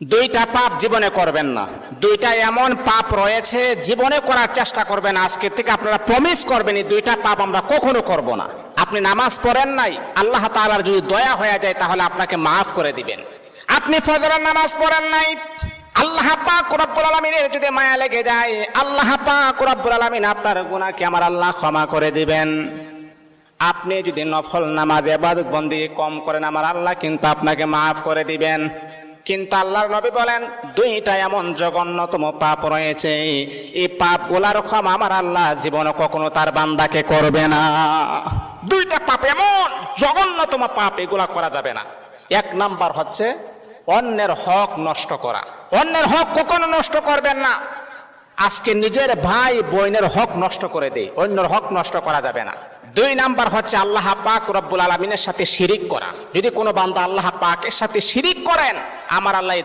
দুইটা পাপ জীবনে করবেন না। দুইটা এমন পাপ রয়েছে জীবনে করার চেষ্টা করবেন, আজকে থেকে আপনারা প্রমিস করবেন এই দুইটা পাপ আমরা কখনো করব না। আপনি নামাজ পড়েন নাই, আল্লাহ তাআলার যদি দয়া হয়ে যায় তাহলে আপনাকে মাফ করে দিবেন। আপনি ফজরের নামাজ পড়েন নাই, আল্লাহ পাক রব্বুল আলামিনের যদি মায়া লেগে যায়, আল্লাহ পাক রব্বুল আলামিন আপনার গুনাহকে আমার আল্লাহ ক্ষমা করে দিবেন। আপনি যদি নফল নামাজ ইবাদত বন্দেগী কম করেন, আমার আল্লাহ কিন্তু আপনাকে মাফ করে দিবেন। কিন্তু আল্লাহর নবী বলেন দুইটা এমন জঘন্যতম পাপ রয়েছে, এই পাপগুলার ক্ষমা আমার আল্লাহ জীবনে কখনো তার বান্দাকে করবে না। দুইটা পাপ এমন জঘন্যতম পাপ, এগুলা করা যাবে না। এক নাম্বার হচ্ছে অন্যের হক নষ্ট করা। অন্যের হক কখনো নষ্ট করবেন না। আজকে নিজের ভাই বোনের হক নষ্ট করে দেয়, অন্যের হক নষ্ট করা যাবে না। দুই নাম্বার হচ্ছে আল্লাহ পাক রব্বুল আলামিনের সাথে শিরিক করা। যদি কোনো বান্দা আল্লাহ পাকের সাথে শিরিক করেন, আমার আল্লাহ